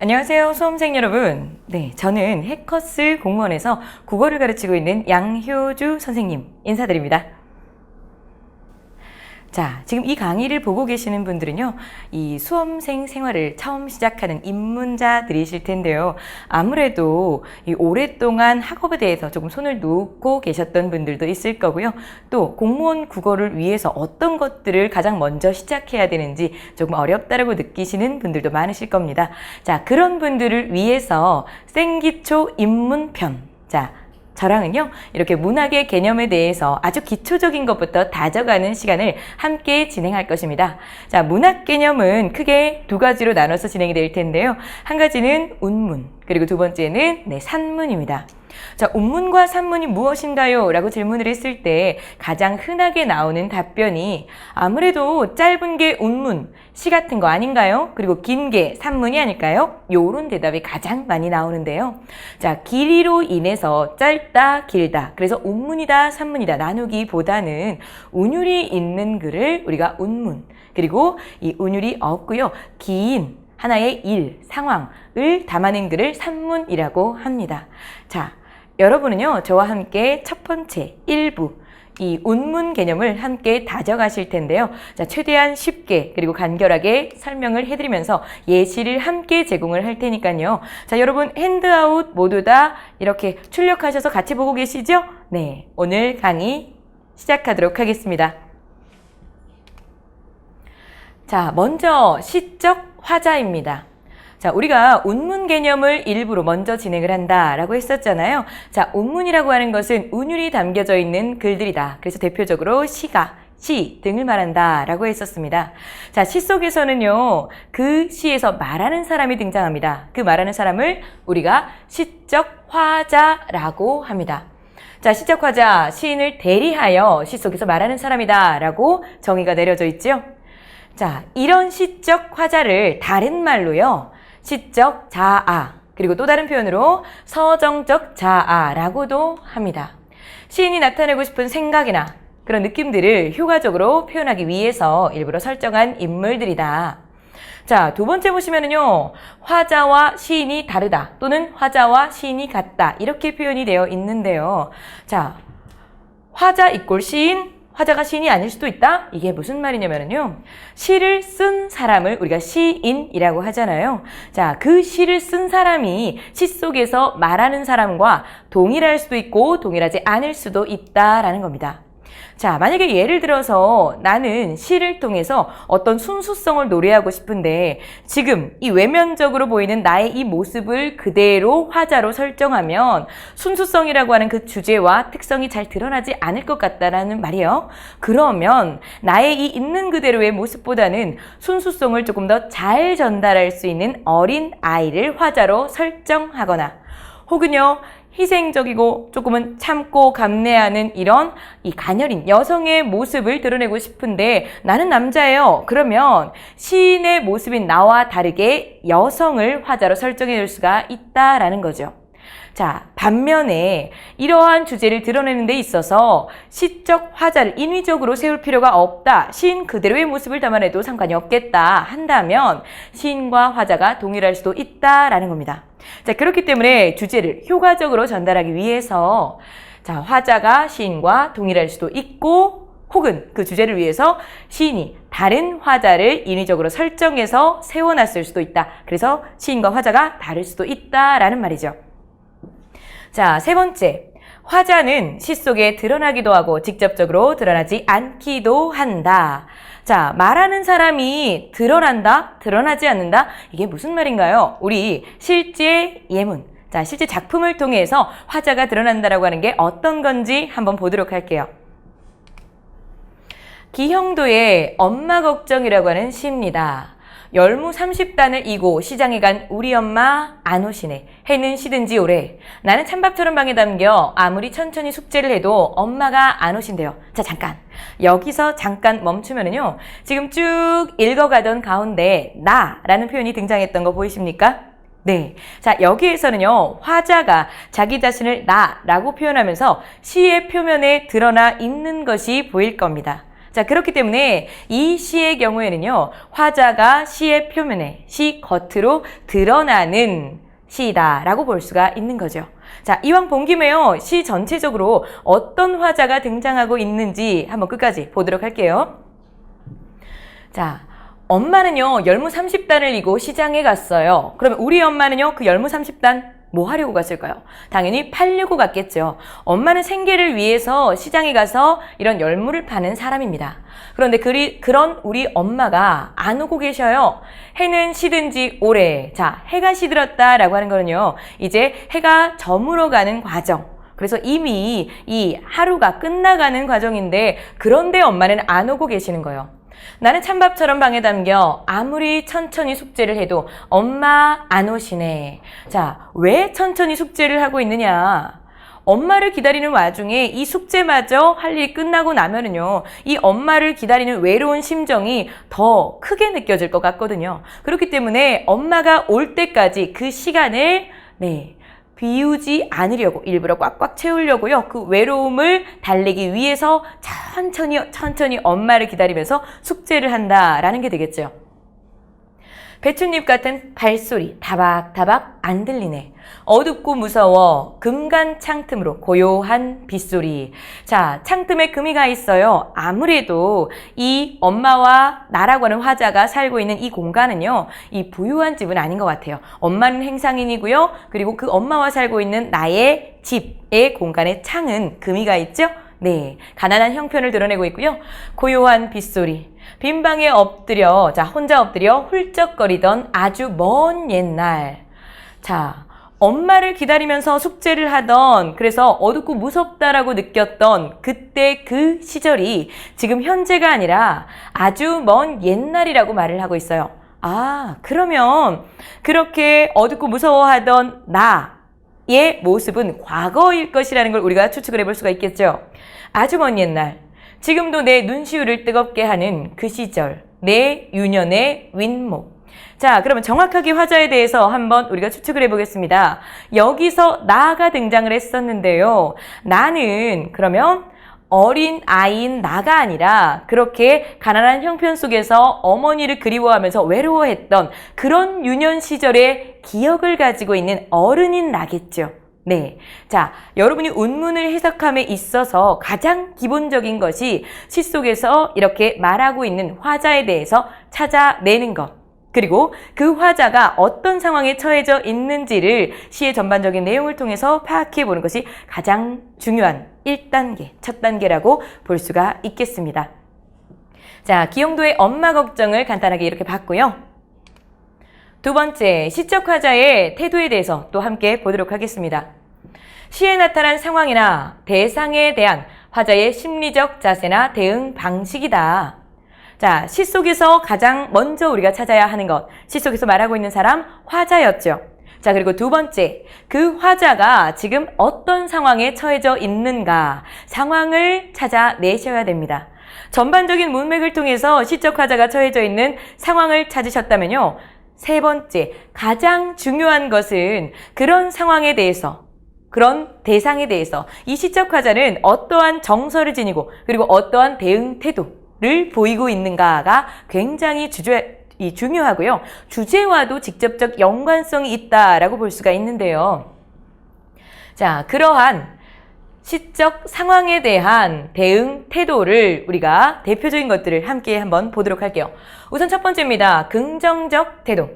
안녕하세요, 수험생 여러분. 네, 저는 해커스 공무원에서 국어를 가르치고 있는 양효주 선생님 인사드립니다. 자, 지금 이 강의를 보고 계시는 분들은요, 이 수험생 생활을 처음 시작하는 입문자들이실 텐데요. 아무래도 이 오랫동안 학업에 대해서 조금 손을 놓고 계셨던 분들도 있을 거고요. 또 공무원 국어를 위해서 어떤 것들을 가장 먼저 시작해야 되는지 조금 어렵다라고 느끼시는 분들도 많으실 겁니다. 자, 그런 분들을 위해서 생기초 입문편. 자, 저랑은요, 이렇게 문학의 개념에 대해서 아주 기초적인 것부터 다져가는 시간을 함께 진행할 것입니다. 자, 문학 개념은 크게 두 가지로 나눠서 진행이 될 텐데요. 한 가지는 운문, 그리고 두 번째는 산문입니다. 자, 운문과 산문이 무엇인가요? 라고 질문을 했을 때 가장 흔하게 나오는 답변이 아무래도 짧은 게 운문, 시 같은 거 아닌가요? 그리고 긴 게 산문이 아닐까요? 요런 대답이 가장 많이 나오는데요. 자, 길이로 인해서 짧다, 길다, 그래서 운문이다, 산문이다 나누기보다는 운율이 있는 글을 우리가 운문, 그리고 이 운율이 없고요, 긴 하나의 일, 상황을 담아낸 글을 산문이라고 합니다. 자, 여러분은요, 저와 함께 첫 번째 1부, 이 운문 개념을 함께 다져가실 텐데요. 자, 최대한 쉽게 그리고 간결하게 설명을 해드리면서 예시를 함께 제공을 할 테니까요. 자, 여러분 핸드아웃 모두 다 이렇게 출력하셔서 같이 보고 계시죠? 네, 오늘 강의 시작하도록 하겠습니다. 자, 먼저 시적 화자입니다. 자, 우리가 운문 개념을 일부로 먼저 진행을 한다라고 했었잖아요. 자, 운문이라고 하는 것은 운율이 담겨져 있는 글들이다. 그래서 대표적으로 시가, 시 등을 말한다라고 했었습니다. 자, 시 속에서는요, 그 시에서 말하는 사람이 등장합니다. 그 말하는 사람을 우리가 시적 화자라고 합니다. 자, 시적 화자, 시인을 대리하여 시 속에서 말하는 사람이다 라고 정의가 내려져 있죠. 자, 이런 시적 화자를 다른 말로요, 시적 자아, 그리고 또 다른 표현으로 서정적 자아라고도 합니다. 시인이 나타내고 싶은 생각이나 그런 느낌들을 효과적으로 표현하기 위해서 일부러 설정한 인물들이다. 자, 두 번째 보시면은요, 화자와 시인이 다르다 또는 화자와 시인이 같다 이렇게 표현이 되어 있는데요. 자, 화자 이꼴 시인, 화자가 시인이 아닐 수도 있다? 이게 무슨 말이냐면요, 시를 쓴 사람을 우리가 시인이라고 하잖아요. 자, 그 시를 쓴 사람이 시 속에서 말하는 사람과 동일할 수도 있고 동일하지 않을 수도 있다라는 겁니다. 자, 만약에 예를 들어서 나는 시를 통해서 어떤 순수성을 노래하고 싶은데 지금 이 외면적으로 보이는 나의 이 모습을 그대로 화자로 설정하면 순수성이라고 하는 그 주제와 특성이 잘 드러나지 않을 것 같다라는 말이에요. 그러면 나의 이 있는 그대로의 모습보다는 순수성을 조금 더 잘 전달할 수 있는 어린 아이를 화자로 설정하거나, 혹은요, 희생적이고 조금은 참고 감내하는 이런 이 가녀린 여성의 모습을 드러내고 싶은데 나는 남자예요. 그러면 시인의 모습인 나와 다르게 여성을 화자로 설정해 줄 수가 있다라는 거죠. 자, 반면에 이러한 주제를 드러내는 데 있어서 시적 화자를 인위적으로 세울 필요가 없다, 시인 그대로의 모습을 담아내도 상관이 없겠다 한다면 시인과 화자가 동일할 수도 있다라는 겁니다. 자, 그렇기 때문에 주제를 효과적으로 전달하기 위해서 자, 화자가 시인과 동일할 수도 있고, 혹은 그 주제를 위해서 시인이 다른 화자를 인위적으로 설정해서 세워놨을 수도 있다. 그래서 시인과 화자가 다를 수도 있다라는 말이죠. 자, 세 번째, 화자는 시 속에 드러나기도 하고 직접적으로 드러나지 않기도 한다. 자, 말하는 사람이 드러난다, 드러나지 않는다? 이게 무슨 말인가요? 우리 실제 예문, 자, 실제 작품을 통해서 화자가 드러난다라고 하는 게 어떤 건지 한번 보도록 할게요. 기형도의 엄마 걱정이라고 하는 시입니다. 열무 30단을 이고 시장에 간 우리 엄마 안 오시네. 해는 시든지 오래. 나는 찬밥처럼 방에 담겨 아무리 천천히 숙제를 해도 엄마가 안 오신대요. 자, 잠깐. 여기서 잠깐 멈추면은요, 지금 쭉 읽어가던 가운데 나라는 표현이 등장했던 거 보이십니까? 네. 자, 여기에서는요, 화자가 자기 자신을 나라고 표현하면서 시의 표면에 드러나 있는 것이 보일 겁니다. 자, 그렇기 때문에 이 시의 경우에는요, 화자가 시의 표면에, 시 겉으로 드러나는 시이다라고 볼 수가 있는 거죠. 자, 이왕 본 김에요, 시 전체적으로 어떤 화자가 등장하고 있는지 한번 끝까지 보도록 할게요. 자, 엄마는요, 열무 30단을 이고 시장에 갔어요. 그러면 우리 엄마는요, 그 열무 30단 뭐 하려고 갔을까요? 당연히 팔려고 갔겠죠. 엄마는 생계를 위해서 시장에 가서 이런 열무를 파는 사람입니다. 그런데 그런 우리 엄마가 안 오고 계셔요. 해는 시든 지 오래. 자, 해가 시들었다라고 하는 거는요, 이제 해가 저물어 가는 과정. 그래서 이미 이 하루가 끝나가는 과정인데, 그런데 엄마는 안 오고 계시는 거예요. 나는 찬밥처럼 방에 담겨 아무리 천천히 숙제를 해도 엄마 안 오시네. 자, 왜 천천히 숙제를 하고 있느냐? 엄마를 기다리는 와중에 이 숙제마저 할 일이 끝나고 나면은요, 이 엄마를 기다리는 외로운 심정이 더 크게 느껴질 것 같거든요. 그렇기 때문에 엄마가 올 때까지 그 시간을 비우지 않으려고, 일부러 꽉꽉 채우려고요. 그 외로움을 달래기 위해서 천천히 엄마를 기다리면서 숙제를 한다라는 게 되겠죠. 배춧잎 같은 발소리 다박다박 안 들리네. 어둡고 무서워 금간 창틈으로 고요한 빗소리. 자, 창틈에 금이가 있어요. 아무래도 이 엄마와 나라고 하는 화자가 살고 있는 이 공간은요, 이 부유한 집은 아닌 것 같아요. 엄마는 행상인이고요. 그리고 그 엄마와 살고 있는 나의 집의 공간에 창은 금이가 있죠. 네, 가난한 형편을 드러내고 있고요. 고요한 빗소리. 빈방에 엎드려, 자, 혼자 엎드려 훌쩍거리던 아주 먼 옛날. 자, 엄마를 기다리면서 숙제를 하던, 그래서 어둡고 무섭다라고 느꼈던 그때 그 시절이 지금 현재가 아니라 아주 먼 옛날이라고 말을 하고 있어요. 아, 그러면 그렇게 어둡고 무서워하던 나의 모습은 과거일 것이라는 걸 우리가 추측을 해볼 수가 있겠죠. 아주 먼 옛날, 지금도 내 눈시울을 뜨겁게 하는 그 시절, 내 유년의 윗목. 자, 그러면 정확하게 화자에 대해서 한번 우리가 추측을 해보겠습니다. 여기서 나가 등장을 했었는데요. 나는 그러면 어린 아이인 나가 아니라 그렇게 가난한 형편 속에서 어머니를 그리워하면서 외로워했던 그런 유년 시절의 기억을 가지고 있는 어른인 나겠죠. 네. 자, 여러분이 운문을 해석함에 있어서 가장 기본적인 것이 시 속에서 이렇게 말하고 있는 화자에 대해서 찾아내는 것. 그리고 그 화자가 어떤 상황에 처해져 있는지를 시의 전반적인 내용을 통해서 파악해 보는 것이 가장 중요한 1단계, 첫 단계라고 볼 수가 있겠습니다. 자, 기영도의 엄마 걱정을 간단하게 이렇게 봤고요. 두 번째, 시적 화자의 태도에 대해서 또 함께 보도록 하겠습니다. 시에 나타난 상황이나 대상에 대한 화자의 심리적 자세나 대응 방식이다. 자, 시 속에서 가장 먼저 우리가 찾아야 하는 것, 시 속에서 말하고 있는 사람, 화자였죠. 자, 그리고 두 번째, 그 화자가 지금 어떤 상황에 처해져 있는가, 상황을 찾아내셔야 됩니다. 전반적인 문맥을 통해서 시적 화자가 처해져 있는 상황을 찾으셨다면요, 세 번째, 가장 중요한 것은 그런 상황에 대해서, 그런 대상에 대해서 이 시적 화자는 어떠한 정서를 지니고 그리고 어떠한 대응 태도를 보이고 있는가가 굉장히 중요하고요. 주제와도 직접적 연관성이 있다라고 볼 수가 있는데요. 자, 그러한 시적 상황에 대한 대응 태도를 우리가 대표적인 것들을 함께 한번 보도록 할게요. 우선 첫 번째입니다. 긍정적 태도.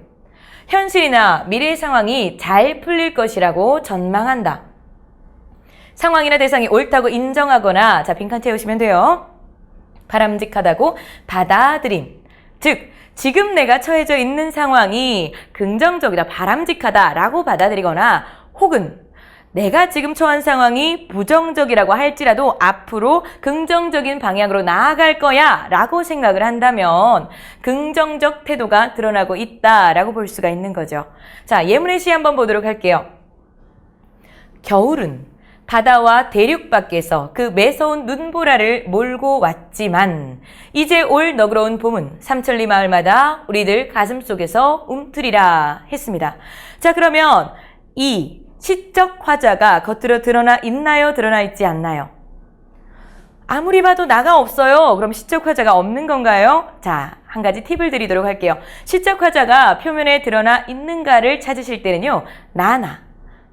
현실이나 미래 상황이 잘 풀릴 것이라고 전망한다. 상황이나 대상이 옳다고 인정하거나, 자, 빈칸 채우시면 돼요. 바람직하다고 받아들임. 즉, 지금 내가 처해져 있는 상황이 긍정적이다, 바람직하다라고 받아들이거나, 혹은 내가 지금 처한 상황이 부정적이라고 할지라도 앞으로 긍정적인 방향으로 나아갈 거야 라고 생각을 한다면 긍정적 태도가 드러나고 있다라고 볼 수가 있는 거죠. 자, 예문의 시 한번 보도록 할게요. 겨울은 바다와 대륙 밖에서 그 매서운 눈보라를 몰고 왔지만 이제 올 너그러운 봄은 삼천리 마을마다 우리들 가슴 속에서 움트리라 했습니다. 자, 그러면 이 시적 화자가 겉으로 드러나 있나요? 드러나 있지 않나요? 아무리 봐도 나가 없어요. 그럼 시적 화자가 없는 건가요? 자, 한 가지 팁을 드리도록 할게요. 시적 화자가 표면에 드러나 있는가를 찾으실 때는요. 나나,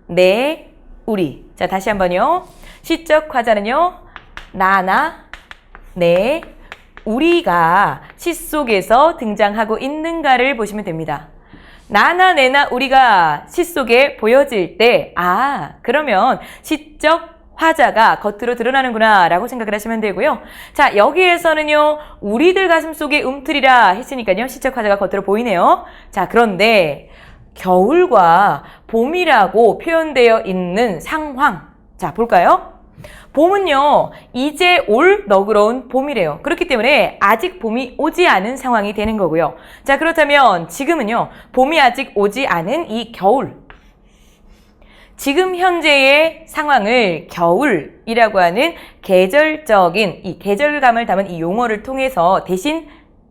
내, 우리. 자, 다시 한번요. 시적 화자는요. 나나, 내, 우리가 시 속에서 등장하고 있는가를 보시면 됩니다. 나나, 내나, 우리가 시 속에 보여질 때, 그러면 시적 화자가 겉으로 드러나는구나 라고 생각을 하시면 되고요. 자, 여기에서는요. 우리들 가슴 속에 움트리라 했으니까요. 시적 화자가 겉으로 보이네요. 자, 그런데 겨울과 봄이라고 표현되어 있는 상황. 자, 볼까요? 봄은요. 이제 올 너그러운 봄이래요. 그렇기 때문에 아직 봄이 오지 않은 상황이 되는 거고요. 자, 그렇다면 지금은요. 봄이 아직 오지 않은 이 겨울. 지금 현재의 상황을 겨울이라고 하는 계절적인 이 계절감을 담은 이 용어를 통해서 대신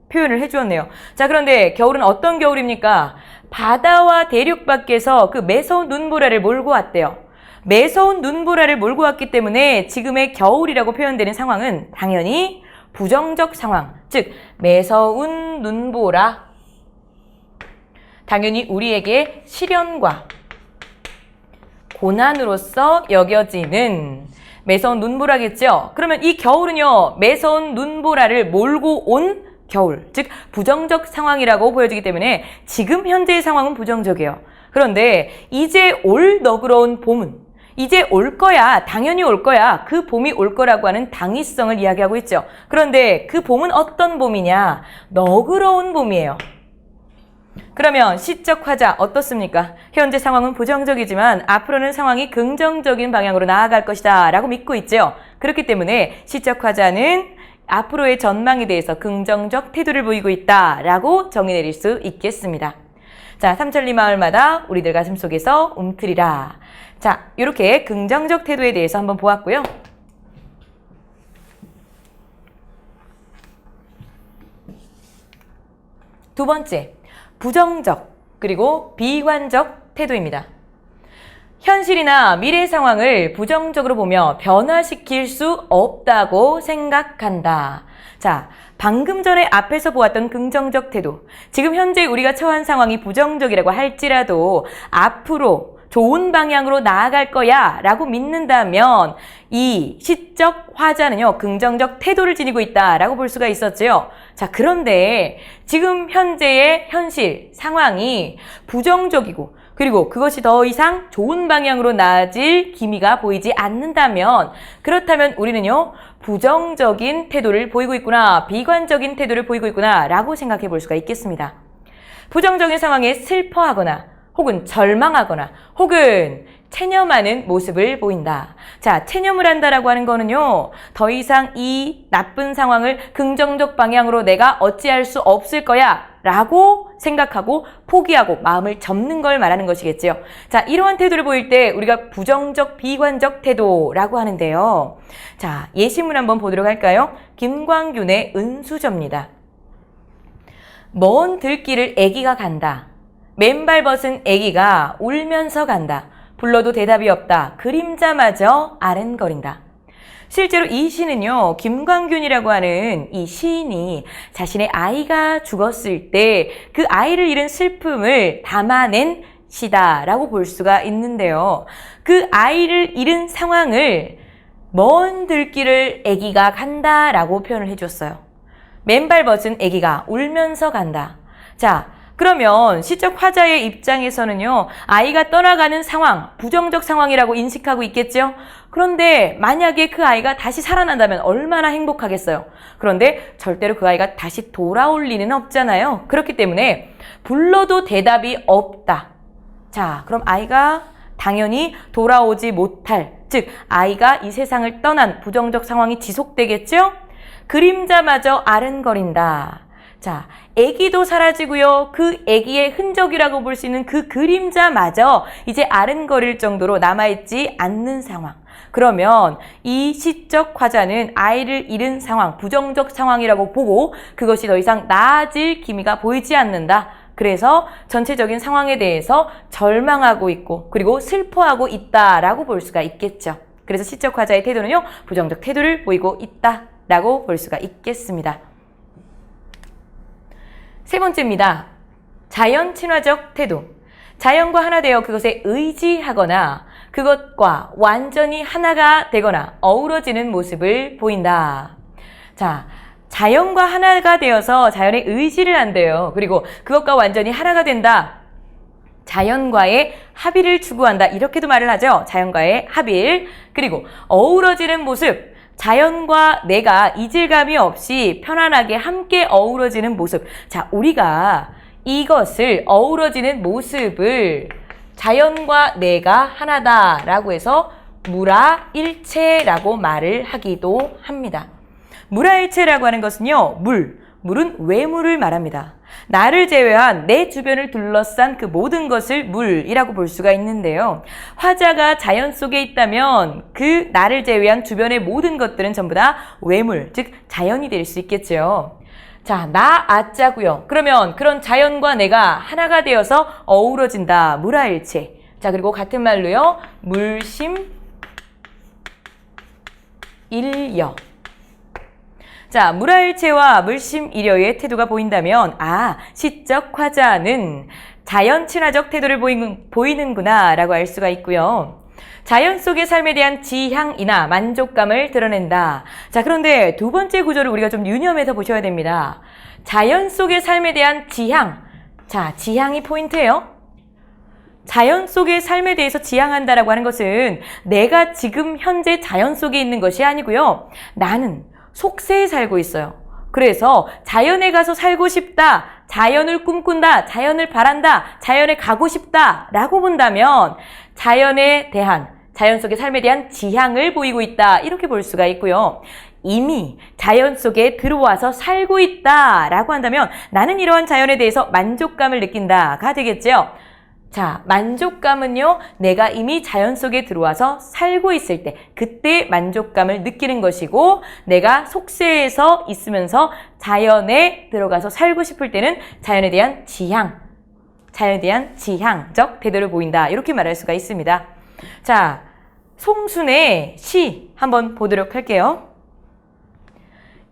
표현을 해주었네요. 자, 그런데 겨울은 어떤 겨울입니까? 바다와 대륙 밖에서 그 매서운 눈보라를 몰고 왔대요. 매서운 눈보라를 몰고 왔기 때문에 지금의 겨울이라고 표현되는 상황은 당연히 부정적 상황, 즉 매서운 눈보라, 당연히 우리에게 시련과 고난으로서 여겨지는 매서운 눈보라겠죠. 그러면 이 겨울은요. 매서운 눈보라를 몰고 온 겨울, 즉 부정적 상황이라고 보여지기 때문에 지금 현재의 상황은 부정적이에요. 그런데 이제 올 너그러운 봄은 이제 올 거야, 당연히 올 거야, 그 봄이 올 거라고 하는 당위성을 이야기하고 있죠. 그런데 그 봄은 어떤 봄이냐? 너그러운 봄이에요. 그러면 시적 화자 어떻습니까? 현재 상황은 부정적이지만 앞으로는 상황이 긍정적인 방향으로 나아갈 것이다 라고 믿고 있죠. 그렇기 때문에 시적 화자는 앞으로의 전망에 대해서 긍정적 태도를 보이고 있다 라고 정의 내릴 수 있겠습니다. 자, 삼천리 마을마다 우리들 가슴 속에서 움트리라. 자, 이렇게 긍정적 태도에 대해서 한번 보았고요. 두 번째, 부정적 그리고 비관적 태도입니다. 현실이나 미래 상황을 부정적으로 보며 변화시킬 수 없다고 생각한다. 자, 방금 전에 앞에서 보았던 긍정적 태도, 지금 현재 우리가 처한 상황이 부정적이라고 할지라도 앞으로 좋은 방향으로 나아갈 거야 라고 믿는다면 이 시적 화자는요, 긍정적 태도를 지니고 있다라고 볼 수가 있었죠. 자, 그런데 지금 현재의 현실 상황이 부정적이고 그리고 그것이 더 이상 좋은 방향으로 나아질 기미가 보이지 않는다면, 그렇다면 우리는요, 부정적인 태도를 보이고 있구나, 비관적인 태도를 보이고 있구나 라고 생각해 볼 수가 있겠습니다. 부정적인 상황에 슬퍼하거나 혹은 절망하거나 혹은 체념하는 모습을 보인다. 자, 체념을 한다라고 하는 거는요, 더 이상 이 나쁜 상황을 긍정적 방향으로 내가 어찌할 수 없을 거야 라고 생각하고 포기하고 마음을 접는 걸 말하는 것이겠죠. 자, 이러한 태도를 보일 때 우리가 부정적, 비관적 태도라고 하는데요. 자, 예시문 한번 보도록 할까요? 김광균의 은수저입니다. 먼 들길을 애기가 간다. 맨발 벗은 애기가 울면서 간다. 불러도 대답이 없다. 그림자마저 아른거린다. 실제로 이 시는요, 김광균이라고 하는 이 시인이 자신의 아이가 죽었을 때 그 아이를 잃은 슬픔을 담아낸 시다라고 볼 수가 있는데요. 그 아이를 잃은 상황을 먼 들길을 애기가 간다라고 표현을 해줬어요. 맨발 벗은 애기가 울면서 간다. 자, 그러면 시적 화자의 입장에서는요, 아이가 떠나가는 상황, 부정적 상황이라고 인식하고 있겠죠? 그런데 만약에 그 아이가 다시 살아난다면 얼마나 행복하겠어요? 그런데 절대로 그 아이가 다시 돌아올 리는 없잖아요. 그렇기 때문에 불러도 대답이 없다. 자, 그럼 아이가 당연히 돌아오지 못할, 즉 아이가 이 세상을 떠난 부정적 상황이 지속되겠죠? 그림자마저 아른거린다. 자, 애기도 사라지고요. 그 애기의 흔적이라고 볼 수 있는 그 그림자마저 이제 아른거릴 정도로 남아있지 않는 상황. 그러면 이 시적 화자는 아이를 잃은 상황, 부정적 상황이라고 보고 그것이 더 이상 나아질 기미가 보이지 않는다. 그래서 전체적인 상황에 대해서 절망하고 있고 그리고 슬퍼하고 있다라고 볼 수가 있겠죠. 그래서 시적 화자의 태도는요, 부정적 태도를 보이고 있다라고 볼 수가 있겠습니다. 세 번째입니다. 자연 친화적 태도. 자연과 하나 되어 그것에 의지하거나 그것과 완전히 하나가 되거나 어우러지는 모습을 보인다. 자, 자연과 하나가 되어서 자연에 의지를 한대요. 그리고 그것과 완전히 하나가 된다. 자연과의 합의를 추구한다. 이렇게도 말을 하죠. 자연과의 합일. 그리고 어우러지는 모습. 자연과 내가 이질감이 없이 편안하게 함께 어우러지는 모습. 자, 우리가 이것을 어우러지는 모습을 자연과 내가 하나다라고 해서 무라일체라고 말을 하기도 합니다. 무라일체라고 하는 것은요, 물은 외물을 말합니다. 나를 제외한 내 주변을 둘러싼 그 모든 것을 물이라고 볼 수가 있는데요. 화자가 자연 속에 있다면 그 나를 제외한 주변의 모든 것들은 전부 다 외물, 즉 자연이 될 수 있겠죠. 자, 나 아짜고요. 그러면 그런 자연과 내가 하나가 되어서 어우러진다. 무라일체. 자, 그리고 같은 말로요. 물심 일여. 자, 무라일체와 물심일여의 태도가 보인다면 시적 화자는 자연 친화적 태도를 보이는구나 라고 알 수가 있고요. 자연 속의 삶에 대한 지향이나 만족감을 드러낸다. 자, 그런데 두 번째 구조를 우리가 좀 유념해서 보셔야 됩니다. 자연 속의 삶에 대한 지향. 자, 지향이 포인트예요. 자연 속의 삶에 대해서 지향한다라고 하는 것은 내가 지금 현재 자연 속에 있는 것이 아니고요. 나는 속세에 살고 있어요. 그래서 자연에 가서 살고 싶다, 자연을 꿈꾼다, 자연을 바란다, 자연에 가고 싶다 라고 본다면 자연에 대한, 자연 속의 삶에 대한 지향을 보이고 있다 이렇게 볼 수가 있고요. 이미 자연 속에 들어와서 살고 있다 라고 한다면 나는 이러한 자연에 대해서 만족감을 느낀다가 되겠죠. 자, 만족감은요, 내가 이미 자연 속에 들어와서 살고 있을 때, 그때 만족감을 느끼는 것이고, 내가 속세에서 있으면서 자연에 들어가서 살고 싶을 때는 자연에 대한 지향적 태도를 보인다. 이렇게 말할 수가 있습니다. 자, 송순의 시 한번 보도록 할게요.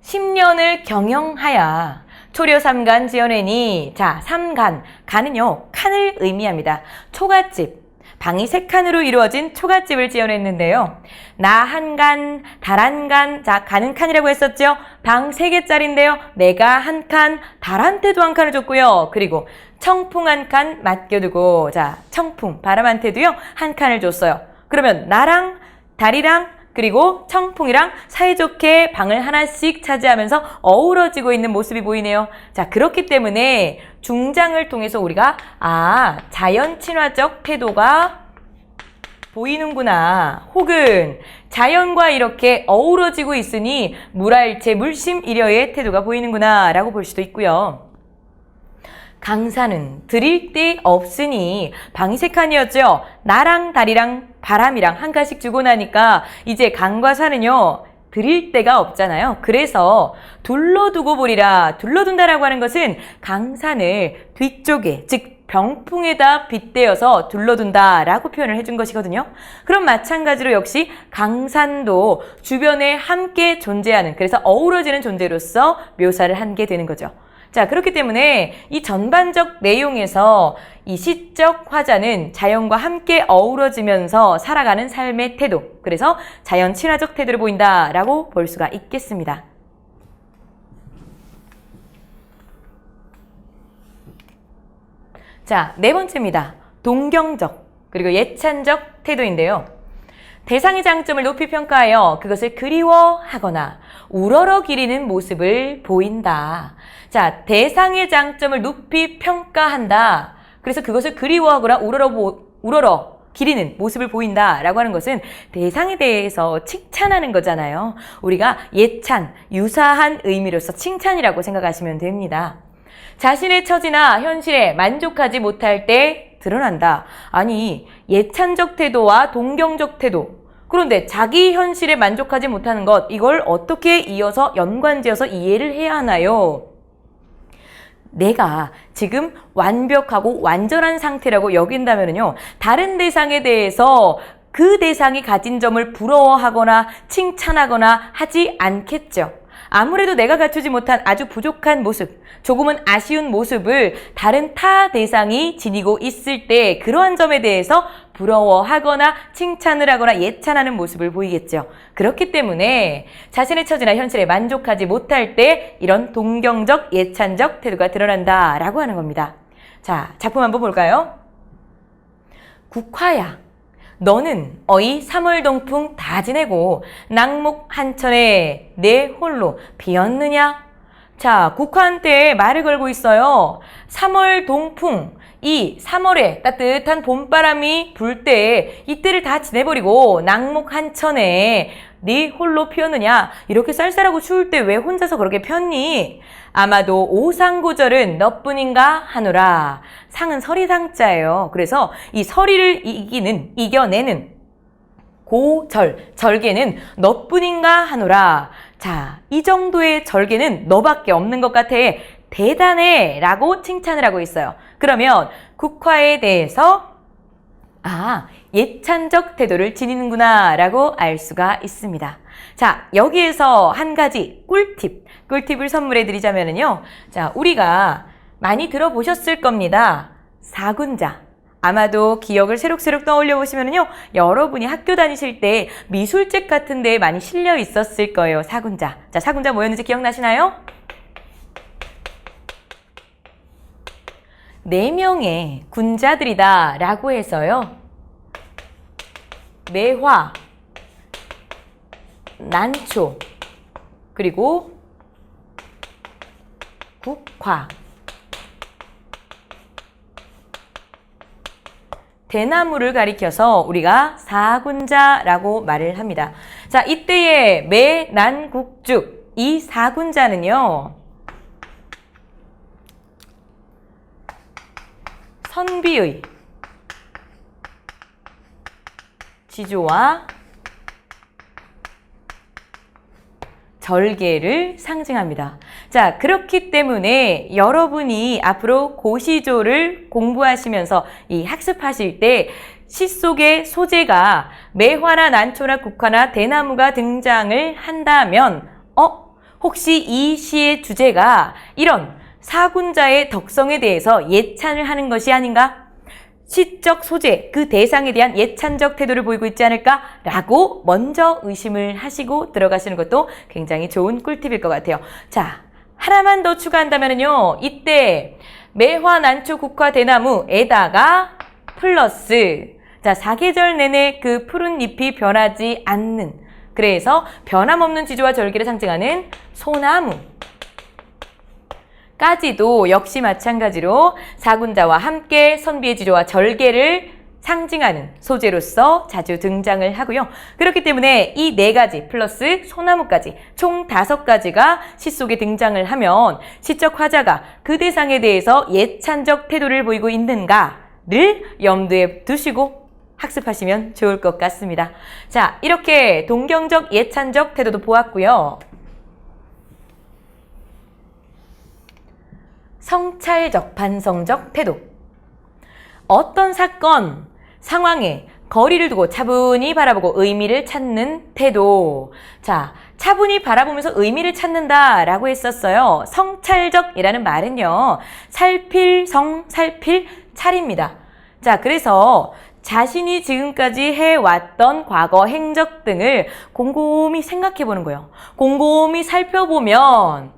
10년을 경영하야 초려 삼간 지어내니, 자, 삼간, 간은요, 칸을 의미합니다. 초가집, 방이 3칸으로 이루어진 초가집을 지어냈는데요. 나 한 간, 달 한 간, 자, 간은 칸이라고 했었죠? 방 3개짜리인데요. 내가 한 칸, 달한테도 한 칸을 줬고요. 그리고 청풍 한 칸 맡겨두고, 자, 청풍, 바람한테도요, 한 칸을 줬어요. 그러면 나랑, 달이랑, 그리고 청풍이랑 사이좋게 방을 하나씩 차지하면서 어우러지고 있는 모습이 보이네요. 자, 그렇기 때문에 중장을 통해서 우리가 자연 친화적 태도가 보이는구나. 혹은 자연과 이렇게 어우러지고 있으니 무라일체 물심일여의 태도가 보이는구나 라고 볼 수도 있고요. 강산은 드릴 데 없으니 방이 3칸이었죠. 나랑 달이랑 바람이랑 한 칸씩 주고 나니까 이제 강과 산은요, 드릴 데가 없잖아요. 그래서 둘러두고 보리라. 둘러둔다라고 하는 것은 강산을 뒤쪽에, 즉 병풍에다 빗대어서 둘러둔다라고 표현을 해준 것이거든요. 그럼 마찬가지로 역시 강산도 주변에 함께 존재하는, 그래서 어우러지는 존재로서 묘사를 한 게 되는 거죠. 자, 그렇기 때문에 이 전반적 내용에서 이 시적 화자는 자연과 함께 어우러지면서 살아가는 삶의 태도, 그래서 자연 친화적 태도를 보인다라고 볼 수가 있겠습니다. 자, 네 번째입니다. 동경적 그리고 예찬적 태도인데요. 대상의 장점을 높이 평가하여 그것을 그리워하거나 우러러 기리는 모습을 보인다. 자, 대상의 장점을 높이 평가한다. 그래서 그것을 그리워하거나 우러러 기리는 모습을 보인다라고 하는 것은 대상에 대해서 칭찬하는 거잖아요. 우리가 예찬, 유사한 의미로서 칭찬이라고 생각하시면 됩니다. 자신의 처지나 현실에 만족하지 못할 때 드러난다. 아니, 예찬적 태도와 동경적 태도, 그런데 자기 현실에 만족하지 못하는 것, 이걸 어떻게 이어서 연관지어서 이해를 해야 하나요? 내가 지금 완벽하고 완전한 상태라고 여긴다면요, 다른 대상에 대해서 그 대상이 가진 점을 부러워하거나 칭찬하거나 하지 않겠죠. 아무래도 내가 갖추지 못한 아주 부족한 모습, 조금은 아쉬운 모습을 다른 타 대상이 지니고 있을 때 그러한 점에 대해서 부러워하거나 칭찬을 하거나 예찬하는 모습을 보이겠죠. 그렇기 때문에 자신의 처지나 현실에 만족하지 못할 때 이런 동경적, 예찬적 태도가 드러난다라고 하는 겁니다. 자, 작품 한번 볼까요? 국화야. 너는 어이 3월 동풍 다 지내고 낙목 한천에 내 홀로 비었느냐? 자, 국화한테 말을 걸고 있어요. 3월 동풍, 이 3월에 따뜻한 봄바람이 불 때 이때를 다 지내버리고 낙목 한천에 네 홀로 피었느냐? 이렇게 쌀쌀하고 추울 때 왜 혼자서 그렇게 폈니? 아마도 오상고절은 너뿐인가 하노라. 상은 서리상자예요. 그래서 이 서리를 이겨내는 고절, 절개는 너뿐인가 하노라. 자, 이 정도의 절개는 너밖에 없는 것 같아. 대단해 라고 칭찬을 하고 있어요. 그러면 국화에 대해서 예찬적 태도를 지니는구나 라고 알 수가 있습니다. 자, 여기에서 한 가지 꿀팁을 선물해 드리자면요. 자, 우리가 많이 들어보셨을 겁니다. 사군자. 아마도 기억을 새록새록 떠올려 보시면요. 여러분이 학교 다니실 때 미술책 같은 데에 많이 실려 있었을 거예요. 사군자. 자, 사군자 뭐였는지 기억나시나요? 4명의 군자들이다 라고 해서요. 매화, 난초, 그리고 국화, 대나무를 가리켜서 우리가 사군자라고 말을 합니다. 자, 이때의 매, 난, 국죽, 이 사군자는요. 선비의 지조와 절개를 상징합니다. 자, 그렇기 때문에 여러분이 앞으로 고시조를 공부하시면서 이 학습하실 때 시 속의 소재가 매화나 난초나 국화나 대나무가 등장을 한다면 혹시 이 시의 주제가 이런 사군자의 덕성에 대해서 예찬을 하는 것이 아닌가? 시적 소재, 그 대상에 대한 예찬적 태도를 보이고 있지 않을까라고 먼저 의심을 하시고 들어가시는 것도 굉장히 좋은 꿀팁일 것 같아요. 자, 하나만 더 추가한다면요. 이때 매화, 난초, 국화, 대나무에다가 플러스 자, 사계절 내내 그 푸른 잎이 변하지 않는 그래서 변함없는 지조와 절개를 상징하는 소나무 까지도 역시 마찬가지로 사군자와 함께 선비의 지조와 절개를 상징하는 소재로서 자주 등장을 하고요. 그렇기 때문에 이 4가지 플러스 소나무까지 총 5가지가 시 속에 등장을 하면 시적 화자가 그 대상에 대해서 예찬적 태도를 보이고 있는가를 염두에 두시고 학습하시면 좋을 것 같습니다. 자, 이렇게 동경적, 예찬적 태도도 보았고요. 성찰적, 반성적 태도. 어떤 사건, 상황에 거리를 두고 차분히 바라보고 의미를 찾는 태도. 자, 차분히 바라보면서 의미를 찾는다라고 했었어요. 성찰적이라는 말은요. 살필 찰입니다. 자, 그래서 자신이 지금까지 해왔던 과거 행적 등을 곰곰이 생각해보는 거예요. 곰곰이 살펴보면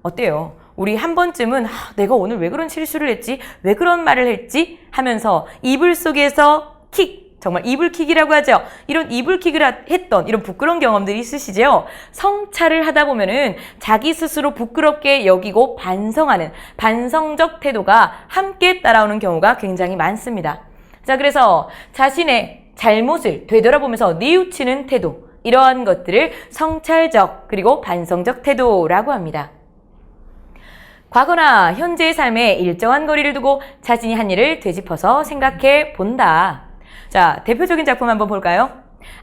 어때요? 우리 한 번쯤은 내가 오늘 왜 그런 실수를 했지? 왜 그런 말을 했지? 하면서 이불 속에서 정말 이불킥이라고 하죠. 이런 이불킥을 했던 이런 부끄러운 경험들이 있으시죠? 성찰을 하다 보면은 자기 스스로 부끄럽게 여기고 반성하는 반성적 태도가 함께 따라오는 경우가 굉장히 많습니다. 자, 그래서 자신의 잘못을 되돌아보면서 뉘우치는 태도, 이러한 것들을 성찰적 그리고 반성적 태도라고 합니다. 과거나 현재의 삶에 일정한 거리를 두고 자신이 한 일을 되짚어서 생각해 본다. 자, 대표적인 작품 한번 볼까요?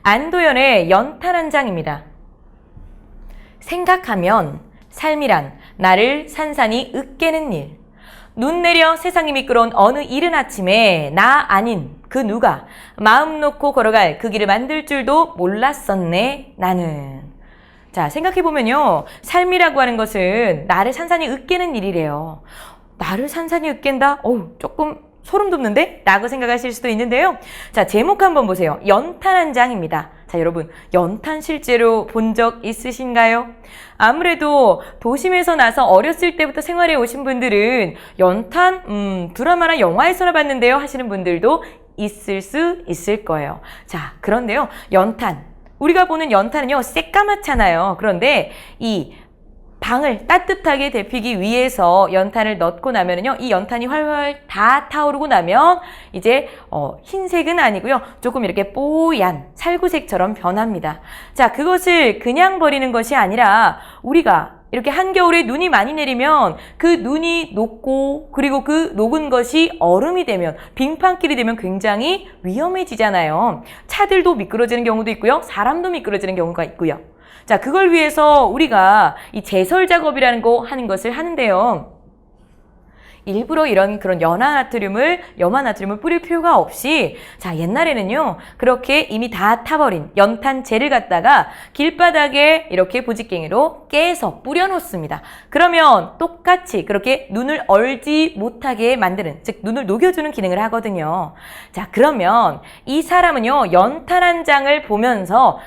안도연의 연탄 한 장입니다. 생각하면 삶이란 나를 산산이 으깨는 일. 눈 내려 세상이 미끄러운 어느 이른 아침에 나 아닌 그 누가 마음 놓고 걸어갈 그 길을 만들 줄도 몰랐었네 나는. 자, 생각해보면요. 삶이라고 하는 것은 나를 산산이 으깨는 일이래요. 나를 산산이 으깬다? 어우, 조금 소름 돋는데? 라고 생각하실 수도 있는데요. 자, 제목 한번 보세요. 연탄 한 장입니다. 자, 여러분, 연탄 실제로 본 적 있으신가요? 아무래도 도심에서 나서 어렸을 때부터 생활해 오신 분들은 연탄, 드라마나 영화에서나 봤는데요 하시는 분들도 있을 수 있을 거예요. 자, 그런데요. 연탄. 우리가 보는 연탄은요, 새까맣잖아요. 그런데 이 방을 따뜻하게 데피기 위해서 연탄을 넣고 나면은요, 이 연탄이 활활 다 타오르고 나면 이제 흰색은 아니고요, 조금 이렇게 뽀얀 살구색처럼 변합니다. 자, 그것을 그냥 버리는 것이 아니라 우리가 이렇게 한겨울에 눈이 많이 내리면 그 눈이 녹고 그리고 그 녹은 것이 얼음이 되면 빙판길이 되면 굉장히 위험해지잖아요. 차들도 미끄러지는 경우도 있고요. 사람도 미끄러지는 경우가 있고요. 자, 그걸 위해서 우리가 이 제설 작업이라는 거 하는 것을 하는데요. 일부러 이런 그런 염화나트륨을 뿌릴 필요가 없이, 자, 옛날에는요, 그렇게 이미 다 타버린 연탄재를 갖다가 길바닥에 이렇게 부직갱이로 깨서 뿌려놓습니다. 그러면 똑같이 그렇게 눈을 얼지 못하게 만드는, 즉, 눈을 녹여주는 기능을 하거든요. 자, 그러면 이 사람은요, 연탄 한 장을 보면서,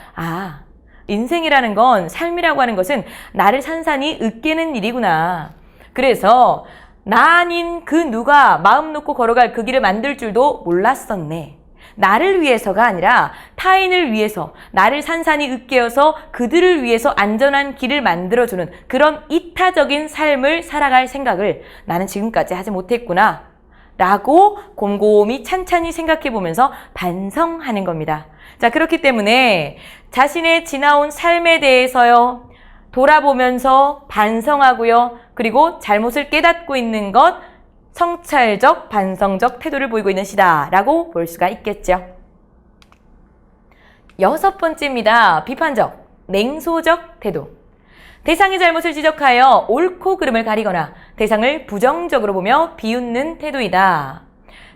인생이라는 건, 삶이라고 하는 것은 나를 산산이 으깨는 일이구나. 그래서 나 아닌 그 누가 마음 놓고 걸어갈 그 길을 만들 줄도 몰랐었네. 나를 위해서가 아니라 타인을 위해서, 나를 산산이 으깨어서 그들을 위해서 안전한 길을 만들어주는 그런 이타적인 삶을 살아갈 생각을 나는 지금까지 하지 못했구나 라고 곰곰이 찬찬히 생각해 보면서 반성하는 겁니다. 자, 그렇기 때문에 자신의 지나온 삶에 대해서요, 돌아보면서 반성하고요, 그리고 잘못을 깨닫고 있는 것, 성찰적, 반성적 태도를 보이고 있는 시다라고 볼 수가 있겠죠. 6번째입니다. 비판적, 냉소적 태도. 대상의 잘못을 지적하여 옳고 그름을 가리거나 대상을 부정적으로 보며 비웃는 태도이다.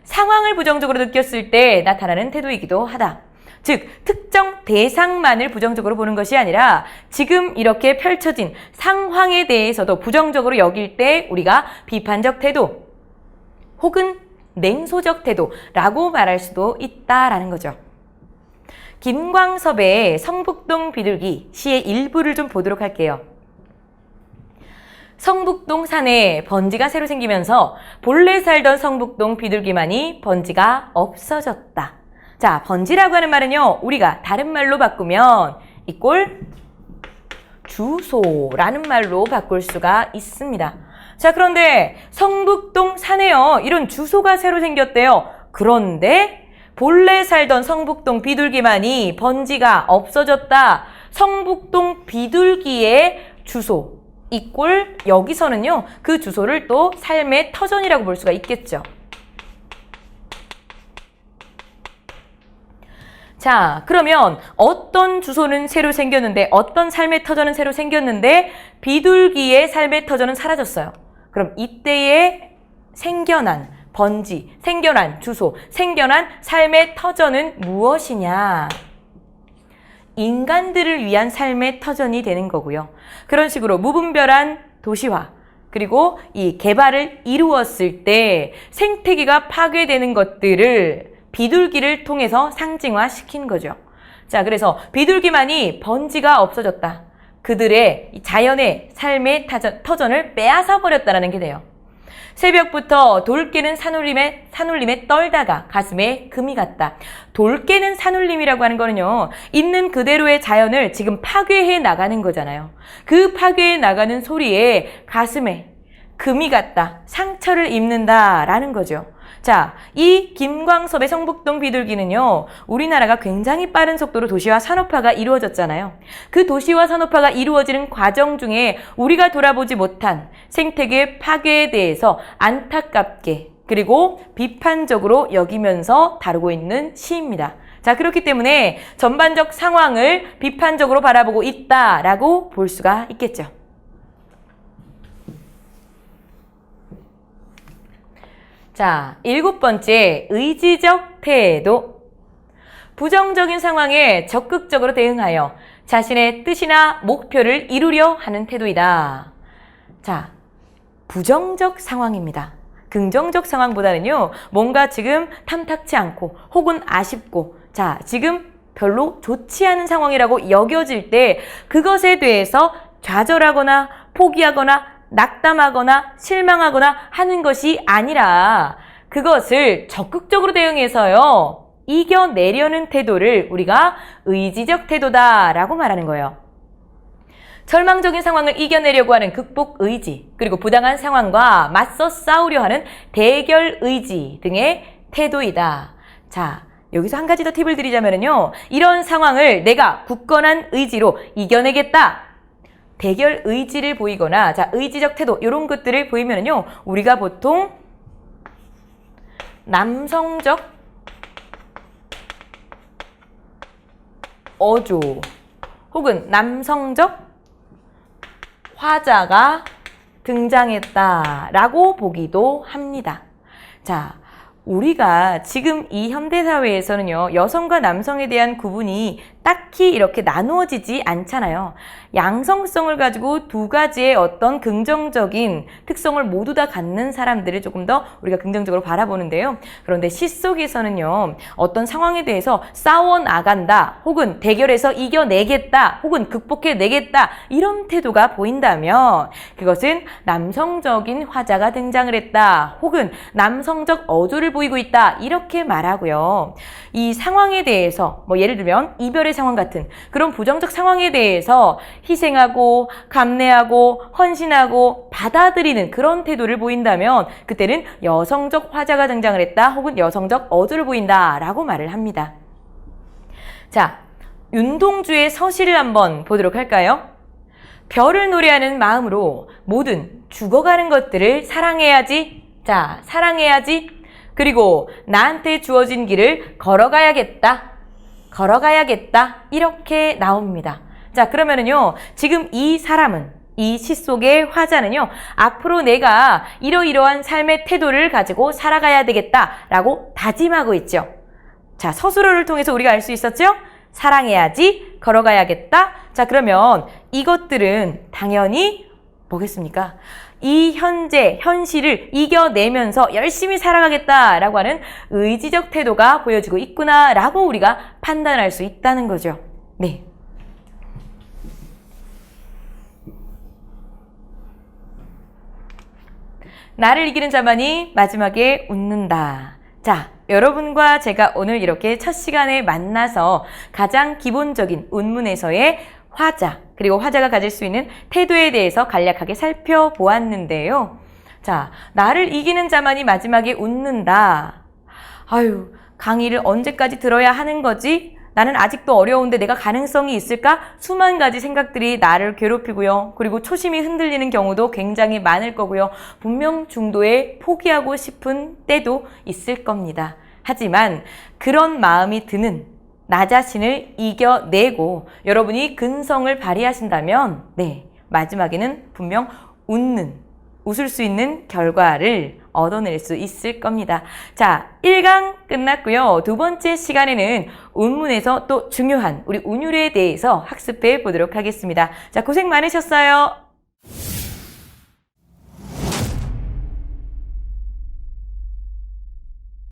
상황을 부정적으로 느꼈을 때 나타나는 태도이기도 하다. 즉, 특정 대상만을 부정적으로 보는 것이 아니라 지금 이렇게 펼쳐진 상황에 대해서도 부정적으로 여길 때 우리가 비판적 태도 혹은 냉소적 태도라고 말할 수도 있다라는 거죠. 김광섭의 성북동 비둘기 시의 일부를 좀 보도록 할게요. 성북동 산에 번지가 새로 생기면서 본래 살던 성북동 비둘기만이 번지가 없어졌다. 자, 번지라고 하는 말은요, 우리가 다른 말로 바꾸면 이꼴 주소라는 말로 바꿀 수가 있습니다. 자, 그런데 성북동 산에요, 이런 주소가 새로 생겼대요. 그런데 본래 살던 성북동 비둘기만이 번지가 없어졌다. 성북동 비둘기의 주소 이꼴 여기서는요, 그 주소를 또 삶의 터전이라고 볼 수가 있겠죠. 자, 그러면 어떤 주소는 새로 생겼는데, 어떤 삶의 터전은 새로 생겼는데 비둘기의 삶의 터전은 사라졌어요. 그럼 이때에 생겨난 번지, 생겨난 주소, 생겨난 삶의 터전은 무엇이냐? 인간들을 위한 삶의 터전이 되는 거고요. 그런 식으로 무분별한 도시화, 그리고 이 개발을 이루었을 때 생태계가 파괴되는 것들을 비둘기를 통해서 상징화시킨 거죠. 자, 그래서 비둘기만이 번지가 없어졌다. 그들의 자연의 삶의 터전을 빼앗아 버렸다는 게 돼요. 새벽부터 돌 깨는 산울림에 떨다가 가슴에 금이 갔다. 돌 깨는 산울림이라고 하는 거는요, 있는 그대로의 자연을 지금 파괴해 나가는 거잖아요. 그 파괴해 나가는 소리에 가슴에 금이 갔다. 상처를 입는다라는 거죠. 자, 이 김광섭의 성북동 비둘기는요, 우리나라가 굉장히 빠른 속도로 도시화 산업화가 이루어졌잖아요. 그 도시화 산업화가 이루어지는 과정 중에 우리가 돌아보지 못한 생태계 파괴에 대해서 안타깝게 그리고 비판적으로 여기면서 다루고 있는 시입니다. 자, 그렇기 때문에 전반적 상황을 비판적으로 바라보고 있다라고 볼 수가 있겠죠. 자, 7번째, 의지적 태도. 부정적인 상황에 적극적으로 대응하여 자신의 뜻이나 목표를 이루려 하는 태도이다. 자, 부정적 상황입니다. 긍정적 상황보다는요, 뭔가 지금 탐탁치 않고 혹은 아쉽고, 자, 지금 별로 좋지 않은 상황이라고 여겨질 때 그것에 대해서 좌절하거나 포기하거나 낙담하거나 실망하거나 하는 것이 아니라 그것을 적극적으로 대응해서요, 이겨내려는 태도를 우리가 의지적 태도다라고 말하는 거예요. 절망적인 상황을 이겨내려고 하는 극복 의지, 그리고 부당한 상황과 맞서 싸우려 하는 대결 의지 등의 태도이다. 자, 여기서 한 가지 더 팁을 드리자면요, 이런 상황을 내가 굳건한 의지로 이겨내겠다. 대결 의지를 보이거나, 자, 의지적 태도, 이런 것들을 보이면요, 우리가 보통 남성적 어조 혹은 남성적 화자가 등장했다라고 보기도 합니다. 자, 우리가 지금 이 현대사회에서는요, 여성과 남성에 대한 구분이 딱히 이렇게 나누어지지 않잖아요. 양성성을 가지고 두 가지의 어떤 긍정적인 특성을 모두 다 갖는 사람들을 조금 더 우리가 긍정적으로 바라보는데요. 그런데 시 속에서는요, 어떤 상황에 대해서 싸워 나간다, 혹은 대결해서 이겨내겠다, 혹은 극복해내겠다, 이런 태도가 보인다면 그것은 남성적인 화자가 등장을 했다, 혹은 남성적 어조를 보이고 있다, 이렇게 말하고요. 이 상황에 대해서 뭐 예를 들면 이별의 상황 같은 그런 부정적 상황에 대해서 희생하고 감내하고 헌신하고 받아들이는 그런 태도를 보인다면 그때는 여성적 화자가 등장을 했다, 혹은 여성적 어조를 보인다라고 말을 합니다. 자, 윤동주의 서시를 한번 보도록 할까요? 별을 노래하는 마음으로 모든 죽어가는 것들을 사랑해야지. 자, 사랑해야지. 그리고 나한테 주어진 길을 걸어가야겠다. 이렇게 나옵니다. 자, 그러면은요, 지금 이 사람은, 이 시 속의 화자는요, 앞으로 내가 이러이러한 삶의 태도를 가지고 살아가야 되겠다라고 다짐하고 있죠. 자, 서술어를 통해서 우리가 알 수 있었죠? 사랑해야지, 걸어가야겠다. 자, 그러면 이것들은 당연히 뭐겠습니까? 이 현실을 이겨내면서 열심히 살아가겠다라고 하는 의지적 태도가 보여지고 있구나라고 우리가 판단할 수 있다는 거죠. 네. 나를 이기는 자만이 마지막에 웃는다. 자, 여러분과 제가 오늘 이렇게 첫 시간에 만나서 가장 기본적인 운문에서의 화자, 그리고 화자가 가질 수 있는 태도에 대해서 간략하게 살펴보았는데요. 자, 나를 이기는 자만이 마지막에 웃는다. 아유, 강의를 언제까지 들어야 하는 거지? 나는 아직도 어려운데 내가 가능성이 있을까? 수만 가지 생각들이 나를 괴롭히고요. 그리고 초심이 흔들리는 경우도 굉장히 많을 거고요. 분명 중도에 포기하고 싶은 때도 있을 겁니다. 하지만 그런 마음이 드는 나 자신을 이겨내고 여러분이 근성을 발휘하신다면 네, 마지막에는 분명 웃을 수 있는 결과를 얻어낼 수 있을 겁니다. 자, 1강 끝났고요. 두 번째 시간에는 운문에서 또 중요한 우리 운율에 대해서 학습해 보도록 하겠습니다. 자, 고생 많으셨어요.